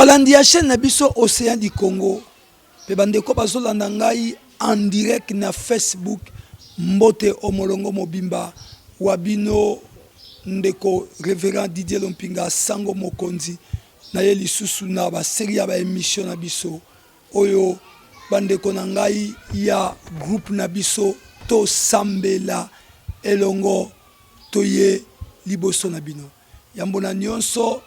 Balandi ya chaîne na biso Océan du Congo. Pe bandeko bazolanda ngai en direct na Facebook Mbote Omolongo Mobimba Wabino ndeko Révérend Didier Lompinga Sango Mokonzi na ye lisusu na ba série ya ba émission na biso oyo bandeko na ngai ya groupe na biso to sambela elongo toye liboso na bino yambona nyonso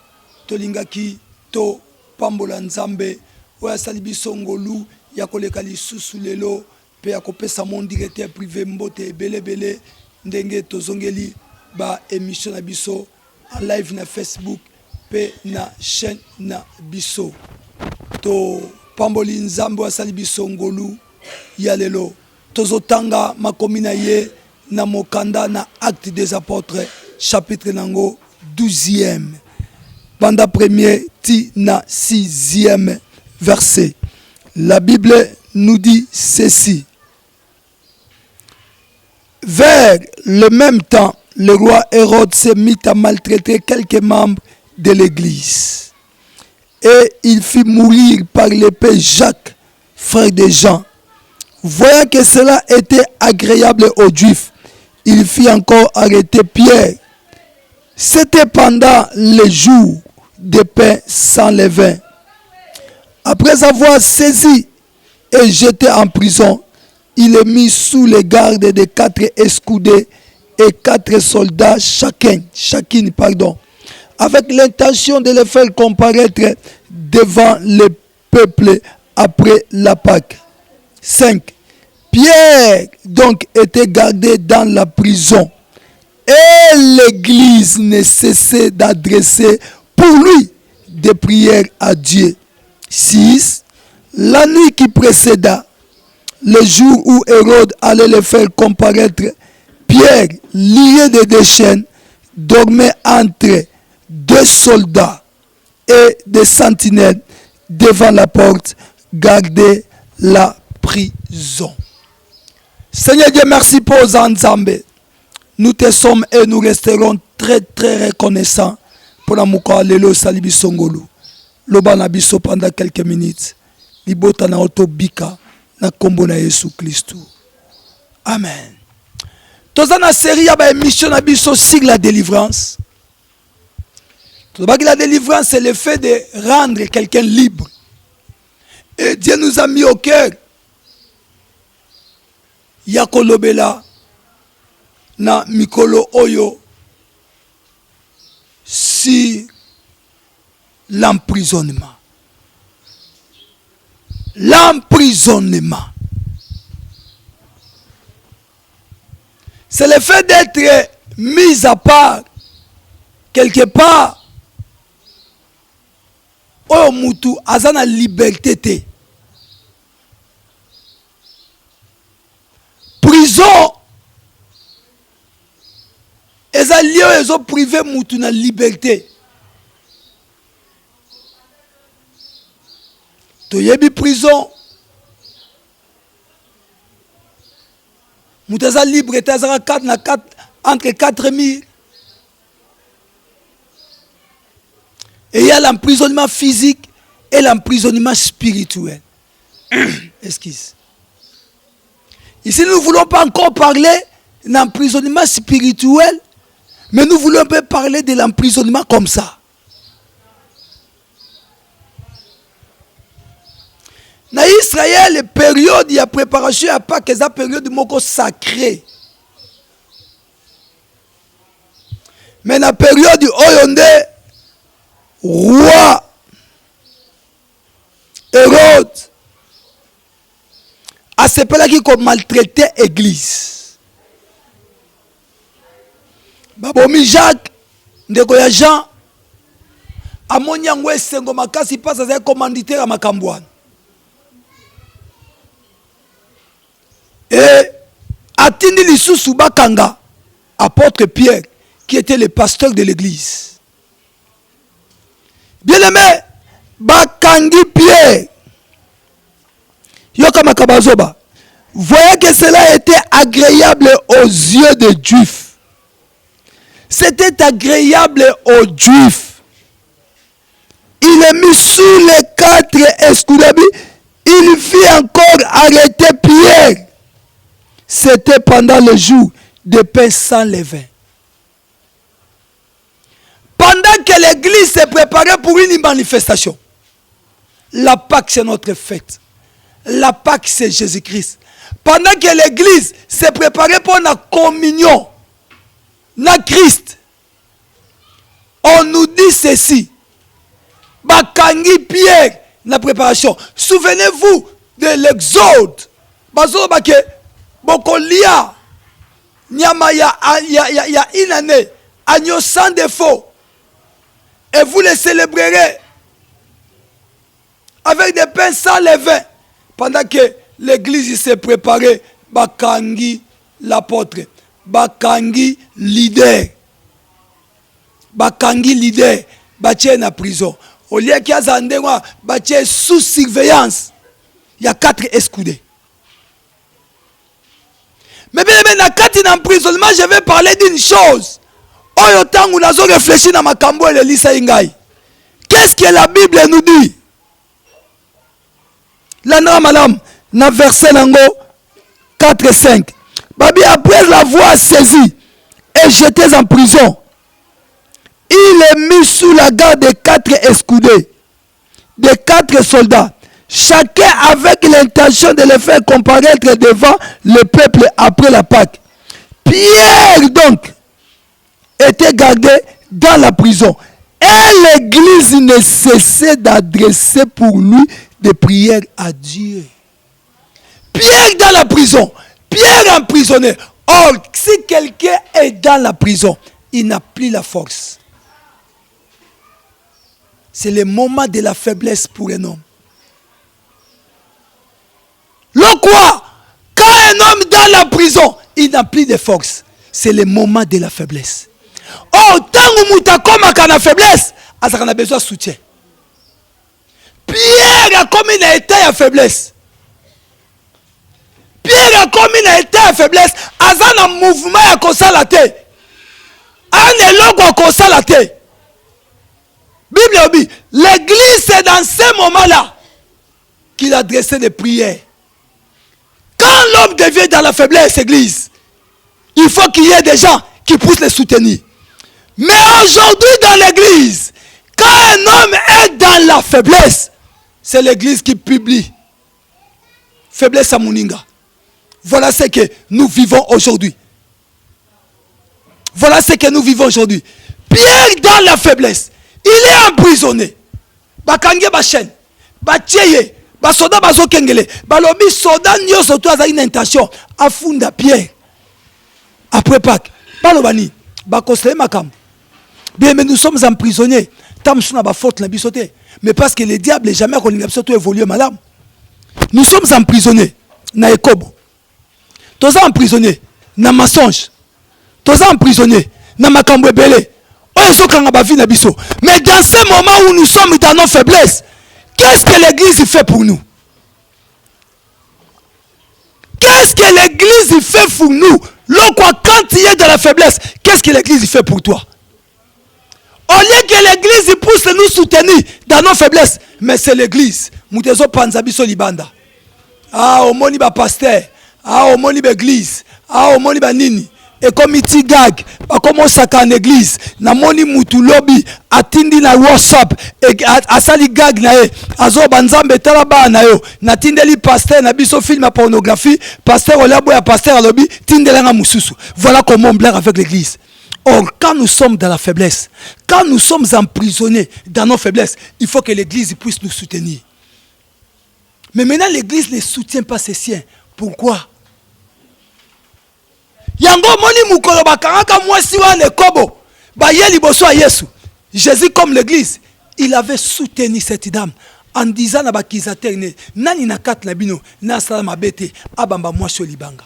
tolingaki to pambola nzambe oyo asali biso ngolu ya koleka lisusu lelo pe ya kopesa mon directeur privé mbote ebelebele ndenge tozongeli ba émission na biso en live na Facebook pe na chaîne na biso to pamboli nzambe asali biso ngolu ya lelo tozotanga makomi na ye na mokanda na Actes des Apôtres chapitre nango 12e banda premier ti na 6e verset. La Bible nous dit ceci. Vers le même temps, le roi Hérode s'est mis à maltraiter quelques membres de l'église. Et il fit mourir par l'épée Jacques, frère de Jean. Voyant que cela était agréable aux Juifs, il fit encore arrêter Pierre. C'était pendant les jours de pain sans levain. Après avoir saisi et jeté en prison, il est mis sous les gardes de 4 escudés et 4 soldats chacune, avec l'intention de les faire comparaître devant le peuple après la Pâque. 5. Pierre donc était gardé dans la prison et l'église ne cessait d'adresser pour lui des prières à Dieu. 6. La nuit qui précéda, le jour où Hérode allait le faire comparaître, Pierre, lié de 2 chaînes, dormait entre 2 soldats et des sentinelles devant la porte, gardait la prison. Seigneur Dieu, merci pour Nzambe. Nous te sommes et nous resterons très très reconnaissants pour la mouka lelo salibi songolu. Loba na biso pendant quelques minutes. Libota na otobika na kombo na Yesu Christu. Amen. Toza na série ya ba émission na biso sur la délivrance. La délivrance, c'est le fait de rendre quelqu'un libre. Et Dieu nous a mis au cœur. Yakolobela na mikolo oyo sur l'emprisonnement. L'emprisonnement. C'est le fait d'être mis à part quelque part. Oyo mutu azana liberté te. Prison eza lieu ezo privé mutu na liberté. Toyebi prison mutu eza libre te azaka 4 na 4 entre 4 murs. Et il y a l'emprisonnement physique et l'emprisonnement spirituel. Excuse. Ici, nous ne voulons pas encore parler d'emprisonnement spirituel, mais nous voulons pas parler de l'emprisonnement comme ça. Dans Israël, la période de préparation à Pâques, c'est la période de moko sacrée. Mais la période de Oyonde, roi Hérode a sepelé qui comme maltraité l'église. Babomi Jacques ndeko ya Jean amoni yango esengo makasi pasa za commanditaire à makambwana. Et atindi lisusu bakanga apôtre Pierre qui était le pasteur de l'église. Bien-aimé, bakangi Pierre. Yoka makabazoba. Voyez que cela était agréable aux yeux des Juifs. C'était agréable aux Juifs. Il est mis sous les 4 escudets, il fit encore arrêter Pierre. C'était pendant le jour de pain sans levain. Pendant que l'église se préparait pour une manifestation, la Pâque c'est notre fête. La Pâque c'est Jésus-Christ. Pendant que l'église se préparait pour la communion, na Christ, on nous dit ceci. Bakangi Pierre, la préparation. Souvenez-vous de l'Exode. Bazo bake, bokolia, nyama ya une année, agneau sans défaut. Et vous les célébrerez avec des pains sans levain. Pendant que l'église s'est préparée, bakangi l'apôtre, bakangi leader, batie na prison. Au lieu qu'il y a Zandengwa, batie sous surveillance. Il y a 4 escudés. Mais bien, dans l'emprisonnement, je vais parler d'une chose. Autant où nous avons réfléchi dans ma cambo et le lycée Ingaï. Qu'est-ce que la Bible nous dit? Là, madame, dans verset 4 et 5. Babi, après l'avoir saisi et jeté en prison, il est mis sous la garde de 4 escudés, de 4 soldats, chacun avec l'intention de le faire comparaître devant le peuple après la Pâque. Pierre, donc, était gardé dans la prison. Et l'église ne cessait d'adresser pour lui des prières à Dieu. Pierre dans la prison, Pierre emprisonné. Or, si quelqu'un est dans la prison, il n'a plus la force. C'est le moment de la faiblesse pour un homme. Le quoi? Quand un homme dans la prison, il n'a plus de force. C'est le moment de la faiblesse. Oh, tant que Mouta comme à la faiblesse, il a besoin de soutien. Pierre a comme une état de faiblesse. Pierre a comme une état de faiblesse. Il a un mouvement à consalater. Un éloge à consalater. Bible dit, l'église c'est dans ces moments-là qu'il a adressé des prières. Quand l'homme devient dans la faiblesse, église, il faut qu'il y ait des gens qui puissent les soutenir. Mais aujourd'hui dans l'église, quand un homme est dans la faiblesse, c'est l'église qui publie. Faiblesse à Mouninga. Voilà ce que nous vivons aujourd'hui. Voilà ce que nous vivons aujourd'hui. Pierre dans la faiblesse, il est emprisonné. Bakange bachen, batieye, basoda bazo kengele, balobi soda nyo surtout a une intention à funda Pierre. Après Pâques, balobani, bakosle makam. Bien, mais nous sommes emprisonnés. Tam suna ba faute la bisoté. Mais parce que le diable n'est jamais qu'on a surtout évolué, madame. Nous sommes emprisonnés. Na ekobo. Tous emprisonnés. Na mensonge. Tous emprisonnés. Na makambo belé. Mais dans ce moment où nous sommes dans nos faiblesses, qu'est-ce que l'église fait pour nous? Qu'est-ce que l'église fait pour nous? Quand il est dans la faiblesse, qu'est-ce que l'église fait pour toi? Au lieu que l'église puisse nous soutenir dans nos faiblesses, mais c'est l'église. Moutezo Panzabiso Libanda. Ah, au moni ba pasteur. Ah, au moni ba église. Ah, au moni ba nini. Et comme iti gag, comme on s'accorde en église, na moni mutu lobby, atindi na WhatsApp, et asali gag na e, azo banzambe talaba na yo, na tindeli pasteur na biso film à pornographie, pasteur olabo ya pasteur lobby, tindelanga mususu. Voilà comment on blague avec l'église. Or, quand nous sommes dans la faiblesse, quand nous sommes emprisonnés dans nos faiblesses, il faut que l'église puisse nous soutenir. Mais maintenant, l'église ne soutient pas ses siens. Pourquoi? Yango moni mukolo bakanga mwasi wa nekobo ba yeli boso a Yesu. Jésus comme l'église, il avait soutenu cette dame en disant na bakizateur ne nani na kat na bino na sala mabete abamba mwasi libanga.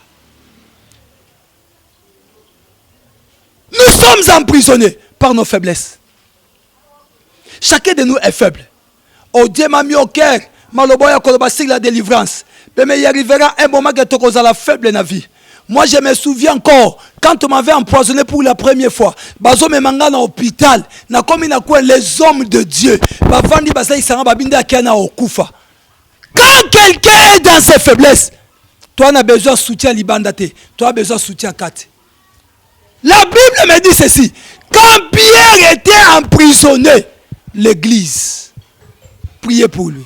Nous sommes emprisonnés par nos faiblesses. Chacun de nous est faible. Oh Dieu m'a mis au cœur, maloboya kolobasik la délivrance. Mais il arrivera un moment que tu la faible dans la vie. Moi, je me souviens encore, quand on m'avait empoisonné pour la première fois, bazo me manga na hôpital, na komi na quoi les hommes de Dieu, bavandi basa isanga babinde akena okufa. Quand quelqu'un est dans ses faiblesses, toi n'a besoin de soutien libandate, toi as besoin de soutien kate. La Bible me dit ceci, quand Pierre était emprisonné, l'église priait pour lui.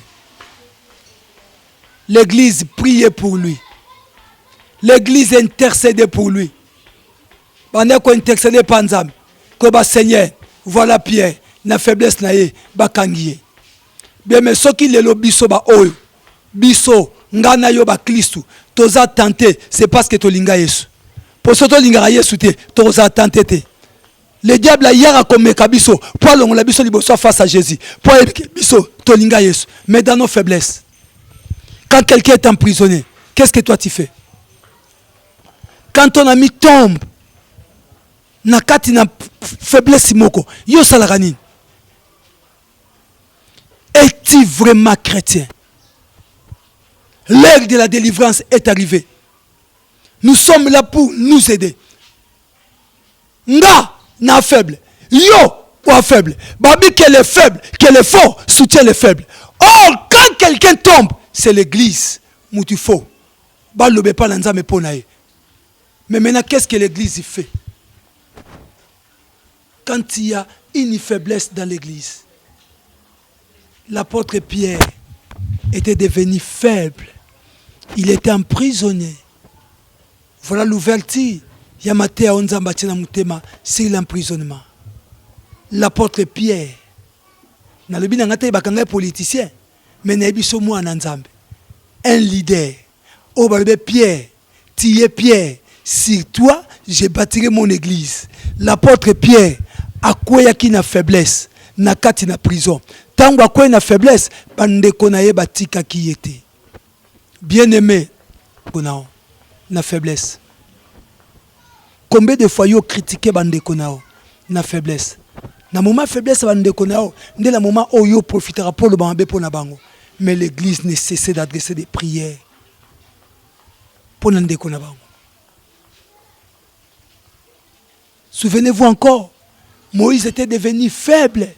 L'église priait pour lui. L'église intercédait pour lui. Pendant qu'on intercédait panzam, que ba Seigneur, voilà Pierre, na faiblesse na ye, ba kangiye. Bien mais ce qui le biso ba oyo, biso ngana yo ba Kristo, toza tenté, c'est parce que to linga Yesu. Pour ce to linga Yesu te, toza tenté te. Le diable a hier a comme kabiso, pour l'on la biso liboso face à Jésus. Pour biso to linga Yesu, mais dans nos faiblesses. Quand quelqu'un est emprisonné, qu'est-ce que toi tu fais? Quand ton ami tombe, na kati na faiblesse moko, yo salarani. Es-tu vraiment chrétien? L'heure de la délivrance est arrivée. Nous sommes là pour nous aider. Nga na faible, yo ou faible. Babi qu'elle est faible, qu'elle est fort, soutient les faibles. Or, quand quelqu'un tombe, c'est l'église. Moutifo. Balobe pas l'anzame ponae. Mais maintenant, qu'est-ce que l'église fait? Quand il y a une faiblesse dans l'église, l'apôtre Pierre était devenu faible. Il était emprisonné. Voilà l'ouverture. Yamate Onzambatina Mutema, c'est l'emprisonnement. L'apôtre Pierre, dans le bin bakanga politicien, mais n'ebiso moi nanzambe. Un leader. Oh Pierre, tu es Pierre. Sur toi, j'ai bâti mon église. L'apôtre Pierre, à quoi y a qui na faiblesse, na kati na prison. Tant à quoi na faiblesse, bande konaye batika qui était. Bien aimé, konao, na faiblesse. Combien de fois yo critiqué bande konao, na faiblesse. Na moment faiblesse bande konao, dès le moment où yo profitera pour le bambé pour na bango. Mais l'église ne cesse d'adresser des prières pour nande konabango. Souvenez-vous encore, Moïse était devenu faible.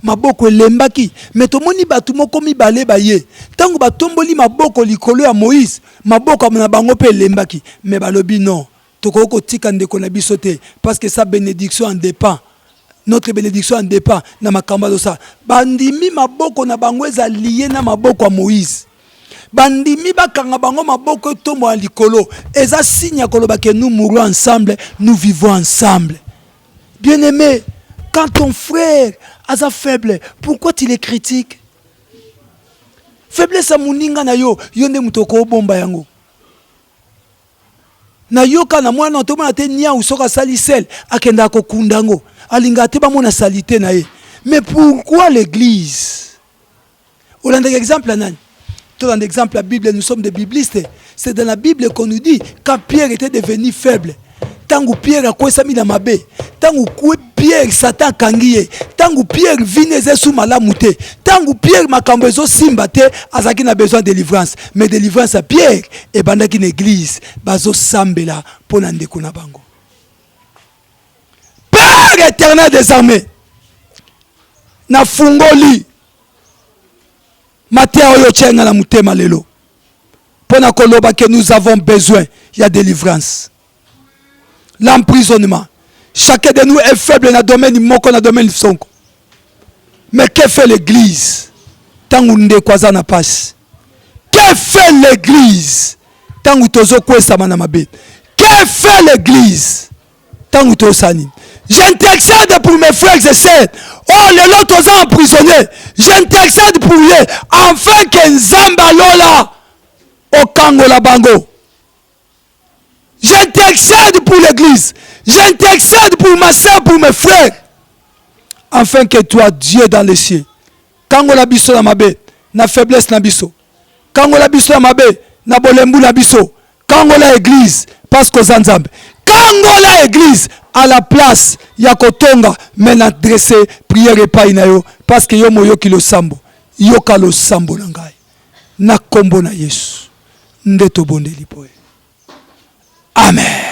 Maboko lembaki, mais to moni batu moko mi balé baye. Tango batomboli maboko likolo ya Moïse, maboko na bango pe lembaki, mais balobi non. Toko tika ndeko na biso te parce que sa bénédiction en dépend. Notre bénédiction en dépend na makamba do sa. Bandimi maboko na bango eza lié na maboko ya Moïse. Bandimi bakanga bango maboko tombo ya likolo. Eza signe ya koloba que nous mourons ensemble, nous vivons ensemble. Bien-aimé, quand ton frère a faible, pourquoi tu les critiques? Faiblesse à muninga na yo, yonde mutoko bomba yango. Na yo kana mwana to mona te nia usoka salisel akenda ko kundango. Alinga te ba mona salité na ye. Mais pourquoi l'église? On a un exemple là. Tout un exemple la Bible, nous sommes des biblistes. C'est dans la Bible qu'on nous dit quand Pierre était devenu faible. Tangu Pierre a quoi ça mis dans ma baie. Tangu Pierre Satan kangiye. Tangu Pierre vineze sous malamute. Tangu Pierre makambezo simbate azaki na besoin de délivrance. Mais délivrance à Pierre et bandaki une église bazo sambela pona ndeko na bango. Père éternel des armées. Na fungoli. Matéa oyo tchenga na mutema lelo. Pona koloba que nous avons besoin, il y a délivrance. L'emprisonnement. Chacun de nous est faible dans le domaine moko na domaine sonko. Mais que fait l'église? Tangu nde kwaza na passe. Que fait l'église? Tangu tozo kwesa mana mabe. Que fait l'église? Tangu tosani. J'intercède pour mes frères et sœurs. Oh, les lotos sont emprisonnés. J'intercède pour eux. Afin que Nzamba Lola au Kangola Bango. J'intercède pour l'église. J'intercède pour ma soeur, pour mes frères. Afin que toi, Dieu dans les cieux. Kangola Biso na mabe. Na faiblesse na biso. Kangola Biso na mabe. Na bolembu na biso. Kangola église. Parce que Zanzambe. Kangola église. À la place, Yakotonga, mais n'adresser prière et pas inayo, parce que yomo yoki lo sambo, yoka lo sambo nangai, na kombo na Yesu, ndeto bonde lipoe. Amen.